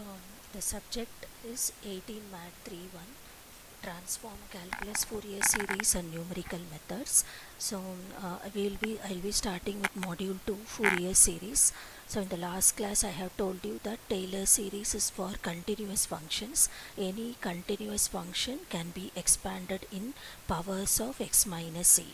Um, the subject is 18 Mat 3.1 Transform Calculus Fourier Series and Numerical Methods. So I'll be starting with Module 2 Fourier Series. So in the last class I have told you that Taylor series is for continuous functions. Any continuous function can be expanded in powers of x minus a.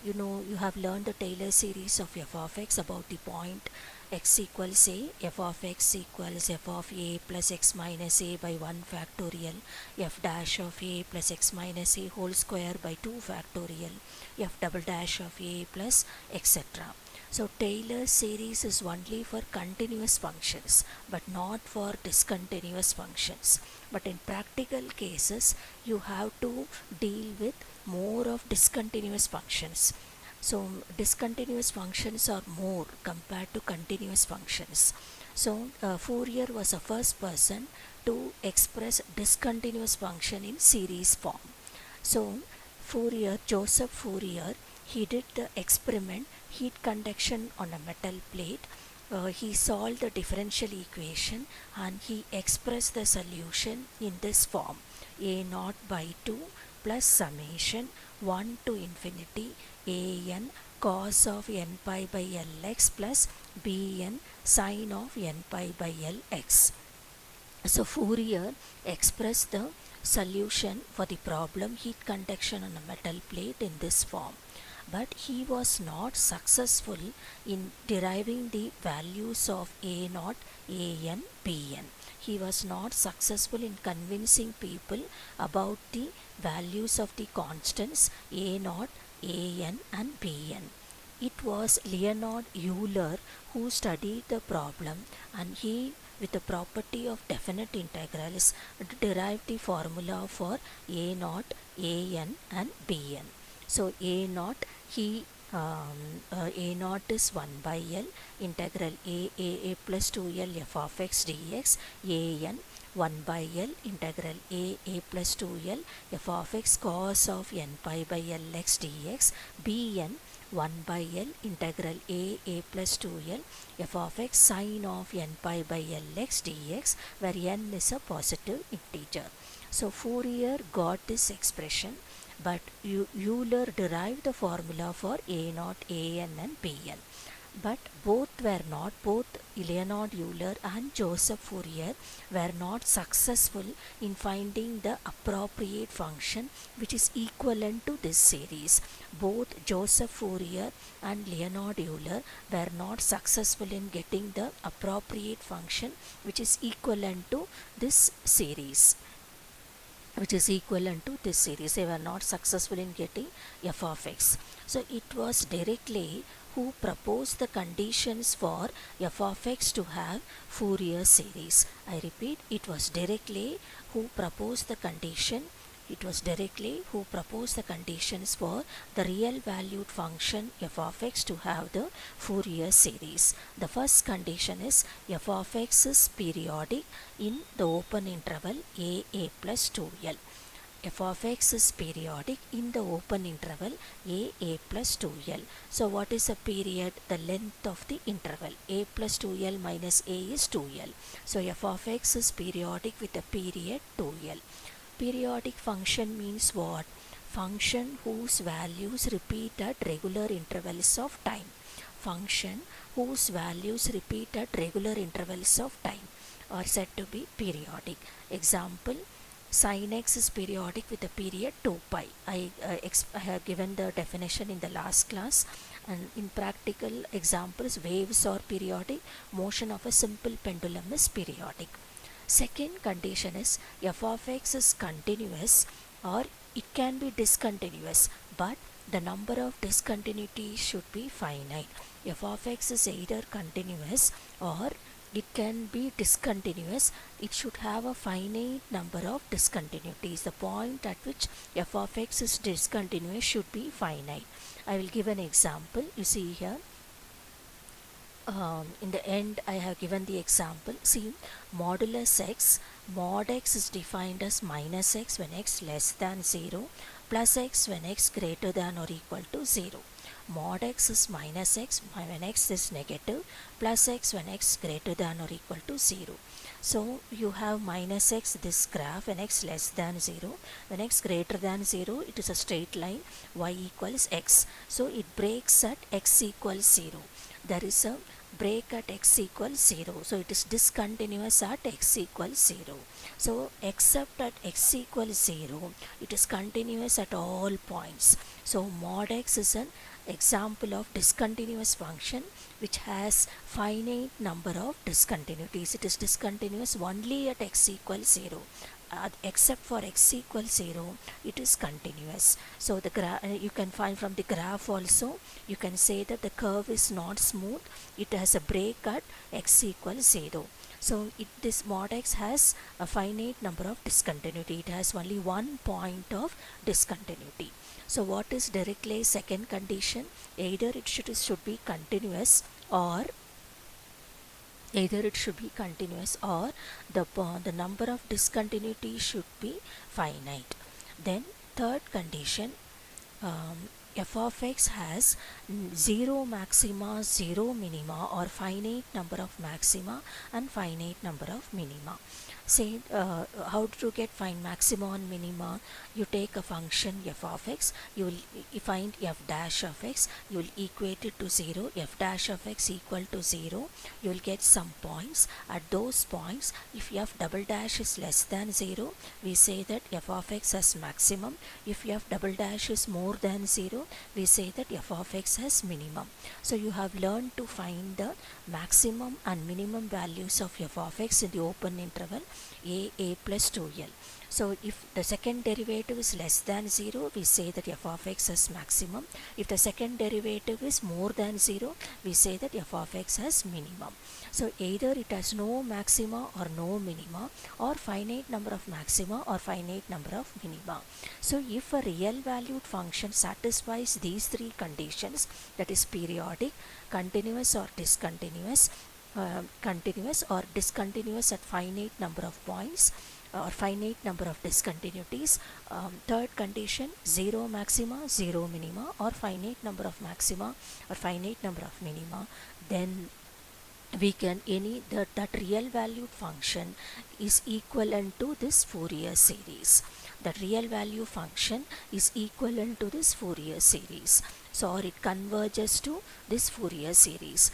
You have learned the Taylor series of f of x about the point x equals a, f of x equals f of a plus x minus a by 1 factorial, f dash of a plus x minus a whole square by 2 factorial, f double dash of a plus etc. So Taylor series is only for continuous functions but not for discontinuous functions. But in practical cases you have to deal with more of discontinuous functions. So discontinuous functions are more compared to continuous functions. So Fourier was the first person to express discontinuous function in series form. So Joseph Fourier, he did the experiment heat conduction on a metal plate. He solved the differential equation and he expressed the solution in this form: a naught by 2 plus summation 1 to infinity a n cos of n pi by lx plus b n sin of n pi by lx. So Fourier expressed the solution for the problem heat conduction on a metal plate in this form, but he was not successful in deriving the values of a naught, a n, b n. He was not successful in convincing people about the values of the constants a naught, a n and b n. It was Leonhard Euler who studied the problem, and he, with the property of definite integrals, derived the formula for a naught, a n and b n. So a naught, a naught is 1 by L integral a plus 2L f of x dx, a n 1 by L integral a plus 2L f of x cos of n pi by Lx dx, b n 1 by L integral a plus 2L f of x sin of n pi by Lx dx, where n is a positive integer. So Fourier got this expression, but Euler derived the formula for a naught, a n and b n. But both Leonhard Euler and Joseph Fourier were not successful in finding the appropriate function which is equivalent to this series. Both Joseph Fourier and Leonhard Euler were not successful in getting the appropriate function which is equivalent to this series. They were not successful in getting f of x. So it was Dirichlet who proposed the conditions for f of x to have Fourier series. I repeat, it was Dirichlet who proposed the conditions for the real valued function f of x to have the Fourier series. The first condition is f of x is periodic in the open interval a plus 2L. f of x is periodic in the open interval a plus 2L. So what is the period? The length of the interval. A plus 2L minus a is 2L. So f of x is periodic with a period 2L. Periodic function means what? Function whose values repeat at regular intervals of time. Function whose values repeat at regular intervals of time are said to be periodic. Example, sin x is periodic with a period 2 pi. I have given the definition in the last class. And in practical examples, waves are periodic, motion of a simple pendulum is periodic. Second condition is f of x is continuous, or it can be discontinuous, but the number of discontinuities should be finite. F of x is either continuous or it can be discontinuous. It should have a finite number of discontinuities. The point at which f of x is discontinuous should be finite. I will give an example. You see here, in the end I have given the example. See, modulus x, mod x is defined as minus x when x less than 0, plus x when x greater than or equal to 0. mod x is minus x when x is negative, plus x when x greater than or equal to 0. So you have minus x, this graph, when x less than 0. When x greater than 0, it is a straight line, y equals x. So it breaks at x equals 0. There is a break at x equals 0. So it is discontinuous at x equals 0. So except at x equals 0, it is continuous at all points. So mod x is an example of discontinuous function which has finite number of discontinuities. It is discontinuous only at x equals 0. Except for x equals 0, it is continuous. So the you can find from the graph also, you can say that the curve is not smooth. It has a break at x equals 0. So this mod x has a finite number of discontinuity. It has only one point of discontinuity. So what is Dirichlet's second condition? Either it should be continuous, or the number of discontinuities should be finite. Then third condition, f of x has 0 maxima, 0 minima, or finite number of maxima and finite number of minima. Say how to get find maxima and minima? You take a function f of x, you will find f dash of x, you will equate it to 0, f dash of x equal to 0, you will get some points. At those points, if f double dash is less than 0, we say that f of x has maximum. If f double dash is more than 0, we say that f of x has minimum. So you have learned to find the maximum and minimum values of f of x in the open interval a plus 2l. So if the second derivative is less than 0, we say that f of x has maximum. If the second derivative is more than 0, we say that f of x has minimum. So either it has no maxima or no minima, or finite number of maxima or finite number of minima. So if a real valued function satisfies these three conditions, that is periodic, continuous or discontinuous, continuous or discontinuous at finite number of points, or finite number of discontinuities. Third condition, 0 maxima, 0 minima, or finite number of maxima or finite number of minima. Then we can that real valued function is equivalent to this Fourier series. That real value function is equivalent to this Fourier series. So or it converges to this Fourier series.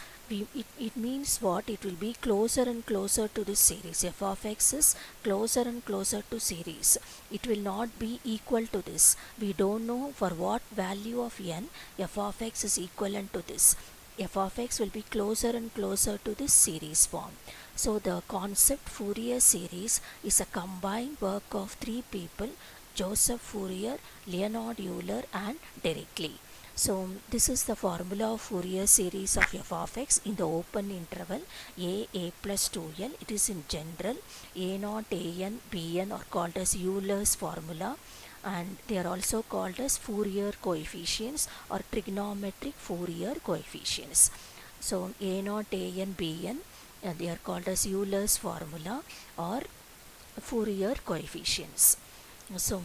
It means what? It will be closer and closer to this series. F of x is closer and closer to series. It will not be equal to this. We don't know for what value of n f of x is equivalent to this. F of x will be closer and closer to this series form. So the concept Fourier series is a combined work of three people: Joseph Fourier, Leonhard Euler, and Dirichlet. So this is the formula of Fourier series of f of x in the open interval a plus 2l. It is in general a naught, an, bn are called as Euler's formula, and they are also called as Fourier coefficients or trigonometric Fourier coefficients. So a naught, an, bn, they are called as Euler's formula or Fourier coefficients. So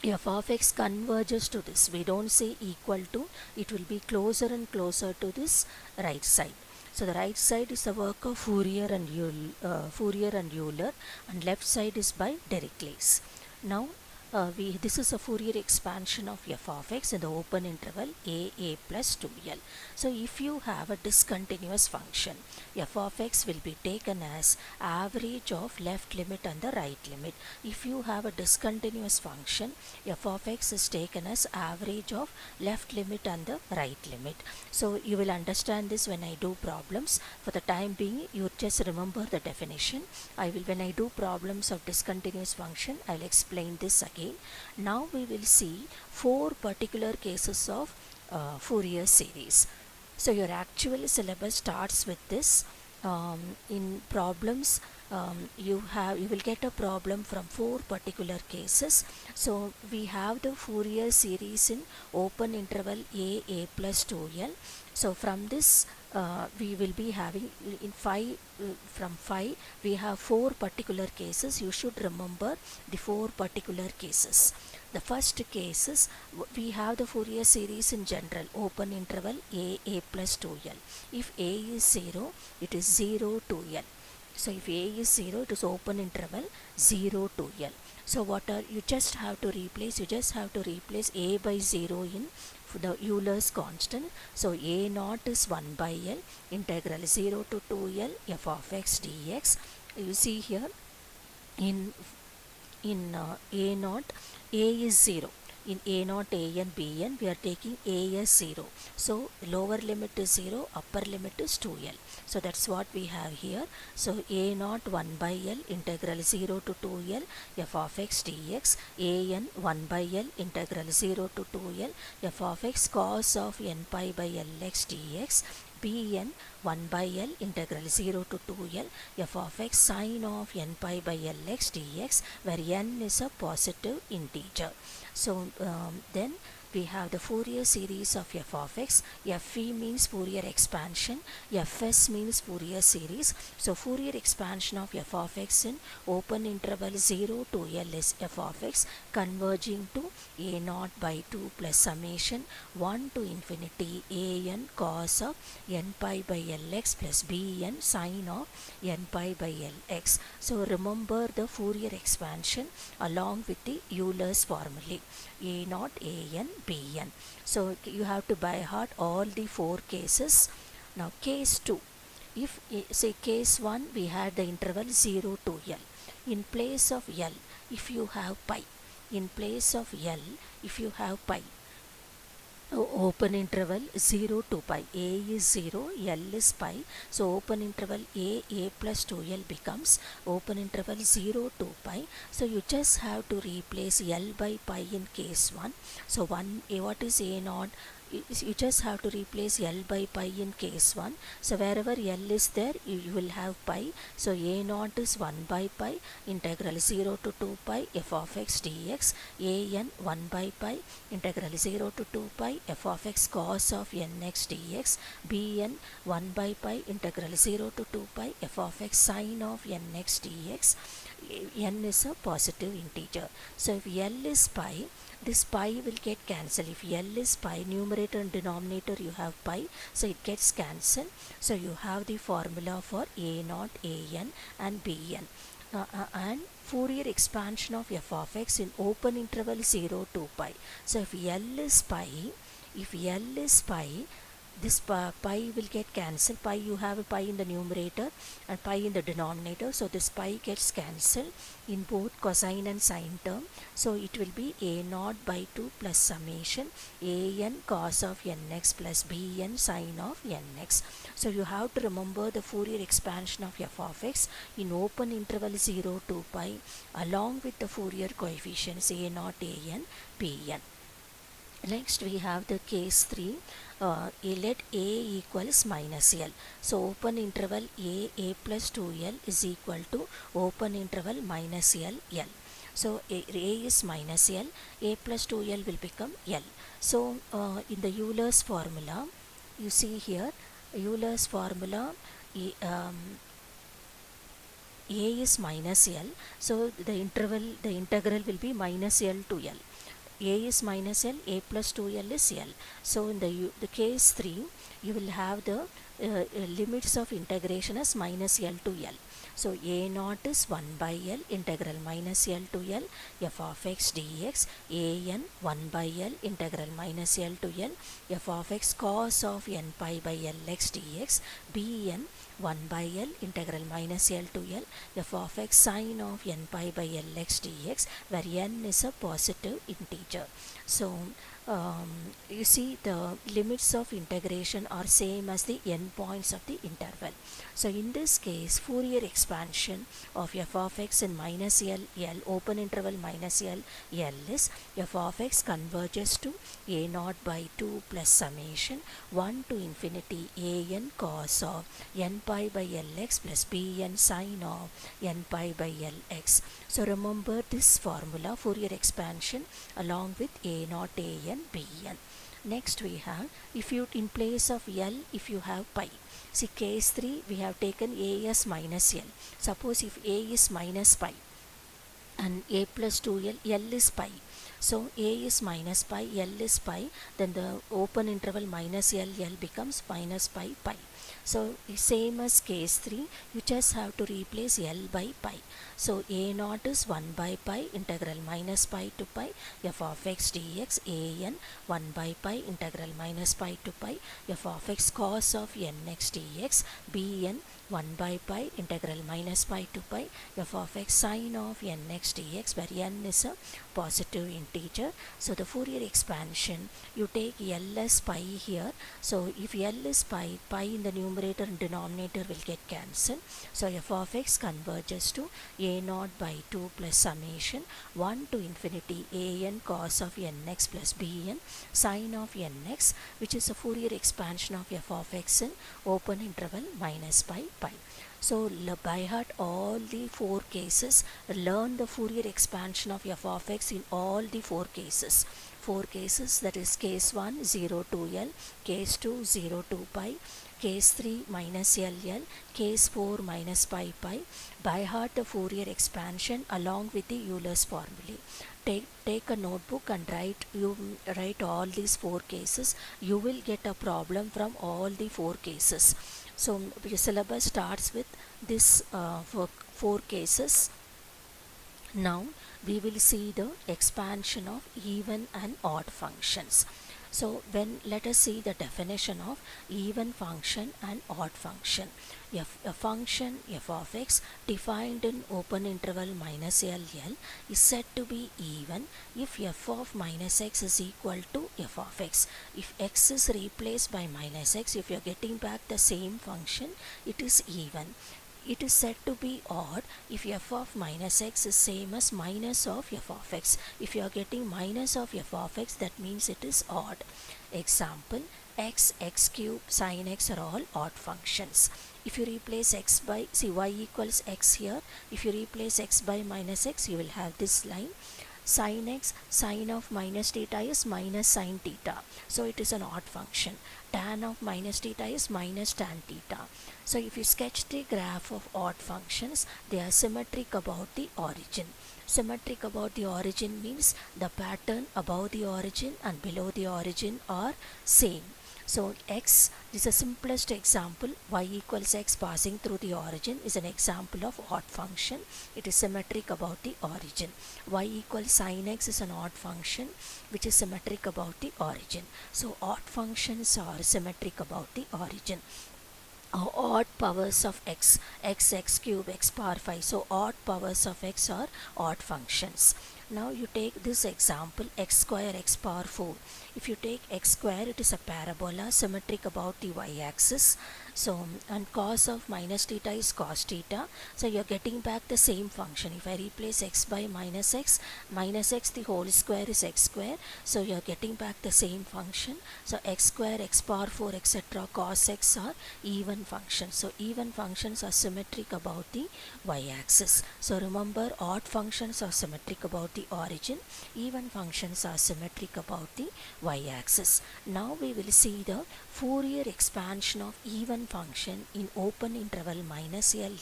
f of x converges to this. We don't say equal to, it will be closer and closer to this right side. So the right side is the work of Fourier and Euler, and left side is by Dirichlet. Now this is a Fourier expansion of f of x in the open interval a plus 2l. So if you have a discontinuous function, f of x will be taken as average of left limit and the right limit. If you have a discontinuous function, f of x is taken as average of left limit and the right limit. So you will understand this when I do problems. For the time being, you just remember the definition. When I do problems of discontinuous function, I will explain this again. Now we will see 4 particular cases of Fourier series. So your actual syllabus starts with this. In problems, you will get a problem from 4 particular cases. So we have the Fourier series in open interval a plus 2l. So from this we will be having from 5 we have 4 particular cases. You should remember the 4 particular cases. The first case is we have the Fourier series in general, open interval a plus 2l. If a is 0, it is 0 to l. So if a is 0, it is open interval 0 to l. So you just have to replace a by 0 in the Euler's constant. So a naught is 1 by l integral 0 to 2l f of x dx. You see here in a naught, a is 0. In a naught, a n, b n, we are taking a as 0. So lower limit is 0, upper limit is 2l. So that's what we have here. So a naught 1 by l integral 0 to 2l f of x dx. A n 1 by l integral 0 to 2l f of x cos of n pi by l x dx. Bn 1 by l integral 0 to 2l f of x sin of n pi by l x dx, where n is a positive integer. So then we have the Fourier series of f of x. Fe means Fourier expansion, Fs means Fourier series. So Fourier expansion of f of x in open interval 0 to l is f of x converging to a naught by 2 plus summation 1 to infinity a n cos of n pi by lx plus b n sin of n pi by lx. So remember the Fourier expansion along with the Euler's formulae, a naught, a n, b n. So you have to by heart all the 4 cases. Now case 2, if say case 1 we had the interval 0 to l. In place of l, if you have pi, open interval 0 to pi, a is 0, l is pi. So open interval a plus 2l becomes open interval 0 to pi. So you just have to replace l by pi in case 1. So what is a naught? You just have to replace l by pi in case 1. So wherever l is there, you will have pi. So a naught is 1 by pi integral 0 to 2 pi f of x dx. A n 1 by pi integral 0 to 2 pi f of x cos of n x dx. B n 1 by pi integral 0 to 2 pi f of x sin of n x dx. N is a positive integer. So if l is pi, this pi will get cancelled. If l is pi, numerator and denominator you have pi, so it gets cancelled. So you have the formula for a naught, a n and b n. And Fourier expansion of f of x in open interval 0 to pi. So if l is pi, this pi will get cancelled. Pi, you have a pi in the numerator and pi in the denominator. So this pi gets cancelled in both cosine and sine term. So it will be a naught by 2 plus summation a n cos of nx plus b n sin of nx. So you have to remember the Fourier expansion of f of x in open interval 0 to pi along with the Fourier coefficients a naught, a n, b n. Next we have the case 3. Let a equals minus l. So open interval a plus 2l is equal to open interval minus l. So a is minus l, a plus 2l will become l. So in the Euler's formula, you see here Euler's formula, a is minus l. So the integral will be minus l to l. A is minus l, a plus 2l is l. So in the case 3, you will have the limits of integration as minus l to l. So a naught is 1 by l integral minus l to l f of x dx. A n 1 by l integral minus l to l f of x cos of n pi by l x dx. B n 1 by l integral minus l to l f of x sin of n pi by l x dx, where n is a positive integer. So you see the limits of integration are same as the endpoints of the interval. So in this case, Fourier expansion of f of x in minus l, open interval minus l is f of x converges to a naught by 2 plus summation 1 to infinity a n cos of n pi by lx plus b n sin of n pi by lx. So remember this formula, Fourier expansion along with a naught, a n, b n. Next we have, if you in place of l, if you have pi. See case 3, we have taken a as minus l. Suppose if a is minus pi and a plus 2l, l is pi. So a is minus pi, L is pi, then the open interval minus L becomes minus pi pi. So same as case 3, you just have to replace L by pi. So a naught is 1 by pi integral minus pi to pi f of x dx, a n 1 by pi integral minus pi to pi f of x cos of nx dx, b n 1 by pi integral minus pi to pi f of x sin of nx dx, where n is a positive integer. So the Fourier expansion, you take L as pi here. So if L is pi, pi in the numerator and denominator will get cancelled. So f of x converges to a naught by 2 plus summation 1 to infinity a n cos of nx plus b n sin of nx, which is a Fourier expansion of f of x in open interval minus pi pi. So by heart all the 4 cases, learn the Fourier expansion of f of x in all the 4 cases. 4 cases, that is case 1 0 to L, case 2 0 to pi, case 3 minus LL, case 4 minus pi pi. By heart the Fourier expansion along with the Euler's formulae. Take a notebook and write all these 4 cases. You will get a problem from all the 4 cases. So the syllabus starts with this 4 cases. Now we will see the expansion of even and odd functions. So let us see the definition of even function and odd function. A function f of x defined in open interval minus L is said to be even if f of minus x is equal to f of x. If x is replaced by minus x, if you are getting back the same function, it is even. It is said to be odd if f of minus x is same as minus of f of x. If you are getting minus of f of x, that means it is odd. Example, x, x cube, sin x are all odd functions. If you replace x by, see y equals x here, if you replace x by minus x, you will have this line. Sin x, sin of minus theta is minus sin theta, so it is an odd function. Tan of minus theta is minus tan theta. So if you sketch the graph of odd functions, they are symmetric about the origin. Symmetric about the origin means the pattern above the origin and below the origin are same. So x is the simplest example. Y equals x passing through the origin is an example of odd function. It is symmetric about the origin. Y equals sin x is an odd function which is symmetric about the origin. So odd functions are symmetric about the origin. Odd powers of x, x cube, x power 5. So odd powers of x are odd functions. Now you take this example, x square x power 4. If you take x square, it is a parabola symmetric about the y-axis. So and cos of minus theta is cos theta. So you are getting back the same function. If I replace x by minus x the whole square is x square. So you are getting back the same function. So x square, x power 4, etc. cos x are even functions. So even functions are symmetric about the y-axis. So remember, odd functions are symmetric about the origin, even functions are symmetric about the y-axis. Now we will see the Fourier expansion of even function in open interval minus L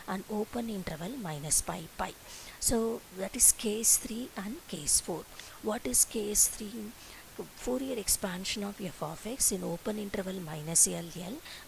and open interval minus pi pi. So that is case 3 and case 4. What is case 3? Fourier expansion of f of x in open interval minus L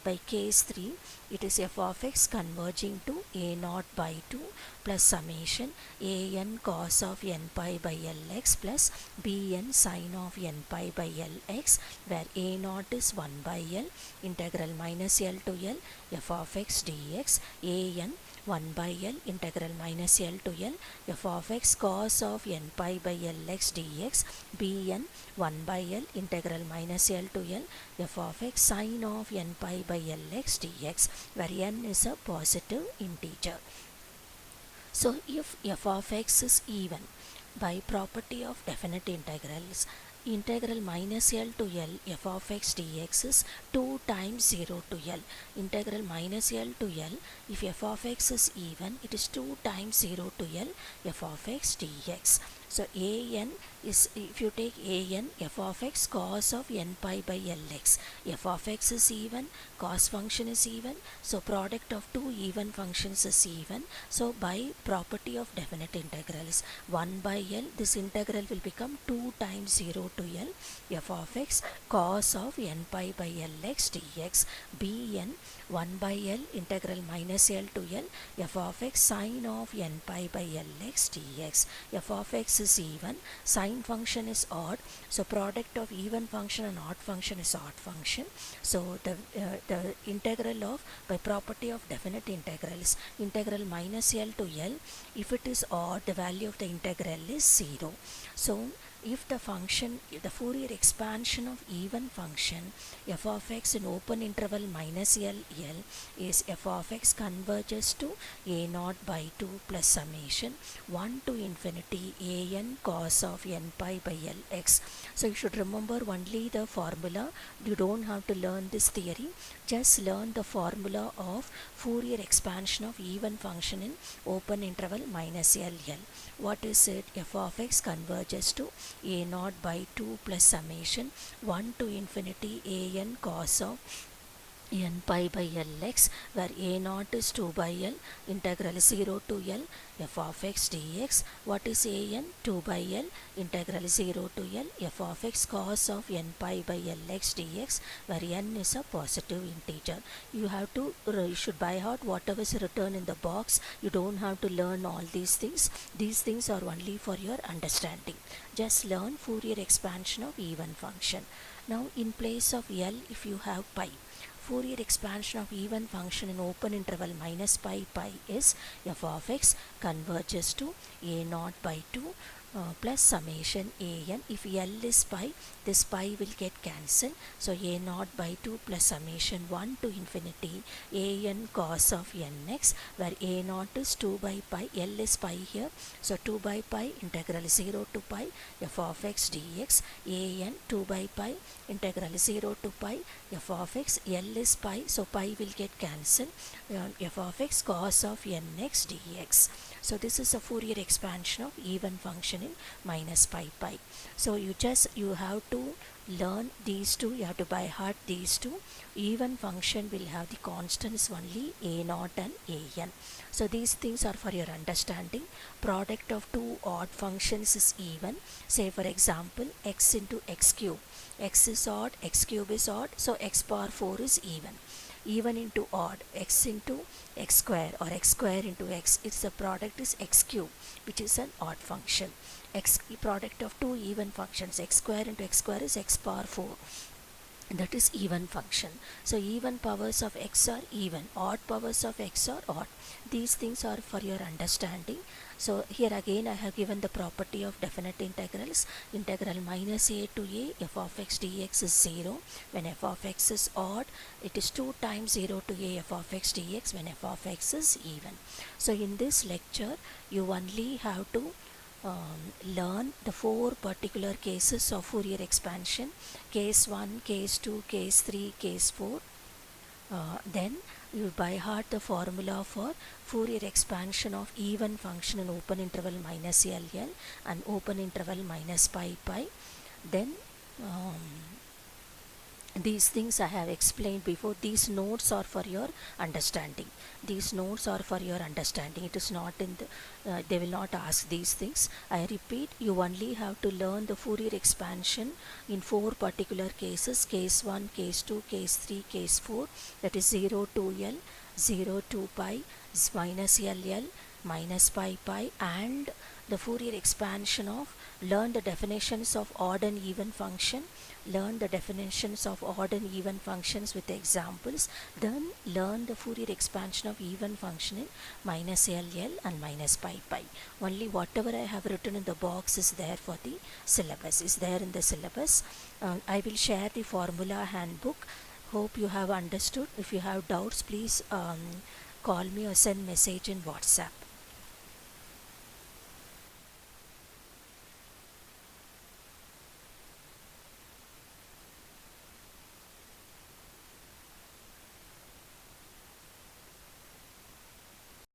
by case 3, it is f of x converging to a naught by 2 plus summation a n cos of n pi by Lx plus b n sin of n pi by Lx, where a naught is 1 by L integral minus L to L f of x dx, a n 1 by L integral minus L to L f of x cos of n pi by Lx dx, bn 1 by L integral minus L to L f of x sin of n pi by Lx dx, where n is a positive integer. So if f of x is even, by property of definite integrals, integral minus L to L f of x dx is 2 times 0 to L. Integral minus L to L, if f of x is even, it is 2 times 0 to L f of x dx. So an is, if you take an, f of x cos of n pi by lx, f of x is even, cos function is even, so product of two even functions is even. So by property of definite integrals, 1 by L, this integral will become 2 times 0 to L, f of x cos of n pi by lx dx, bn 1 by L integral minus L to L, f of x sin of n pi by lx dx. f of x is even, sine function is odd, so product of even function and odd function is odd function. So the integral of, by property of definite integrals, integral minus L to L, if it is odd, the value of the integral is 0. So if the function, the Fourier expansion of even function f of x in open interval minus L is f of x converges to a naught by 2 plus summation 1 to infinity a n cos of n pi by lx. So you should remember only the formula. You don't have to learn this theory. Just learn the formula of Fourier expansion of even function in open interval minus L. What is it? F of x converges to a naught by 2 plus summation 1 to infinity a n cos of n pi by lx, where a naught is 2 by L, integral 0 to L, f of x dx. What is a n? 2 by L, integral 0 to L, f of x cos of n pi by lx dx, where n is a positive integer. You have to, you should by heart whatever is written in the box. You don't have to learn all these things. These things are only for your understanding. Just learn Fourier expansion of even function. Now in place of L, if you have pi, Fourier expansion of even function in open interval minus pi is f of x converges to a naught by 2 plus summation a n. If L is pi, this pi will get cancelled. So a naught by 2 plus summation 1 to infinity a n cos of nx, where a naught is 2 by pi, L is pi here. So 2 by pi integral 0 to pi f of x dx, a n 2 by pi integral 0 to pi f of x, L is pi, so pi will get cancelled, f of x cos of nx dx. So this is a Fourier expansion of even function in minus pi. So you have to learn these two, you have to by heart these two. Even function will have the constants only a naught and a n. So these things are for your understanding. Product of two odd functions is even. Say for example x into x cube. X is odd, x cube is odd, so x power 4 is even. Even into odd, x into x square or x square into x, its the product is x cube, which is an odd function. X product of two even functions, x square into x square is x power 4. That is even function. So even powers of x are even, odd powers of x are odd. These things are for your understanding. So here again I have given the property of definite integrals. Integral minus a to a f of x dx is 0. When f of x is odd, it is 2 times 0 to a f of x dx when f of x is even. So in this lecture you only have to learn the 4 particular cases of Fourier expansion: case 1, case 2, case 3, case 4. Then you by heart the formula for Fourier expansion of even function in open interval minus L and open interval minus pi. Then these things I have explained before. These notes are for your understanding. These notes are for your understanding. It is not in the, they will not ask these things. I repeat, you only have to learn the Fourier expansion in 4 particular cases: case 1, case 2, case 3, case 4. That is 0 to L, 0 to pi, minus L, minus pi, and the Fourier expansion of, learn the definitions of odd and even function, learn the definitions of odd and even functions with examples, then learn the Fourier expansion of even function in minus L and minus pi. Only whatever I have written in the box is there for the syllabus, is there in the syllabus. I will share the formula handbook. Hope you have understood. If you have doubts, please call me or send message in WhatsApp.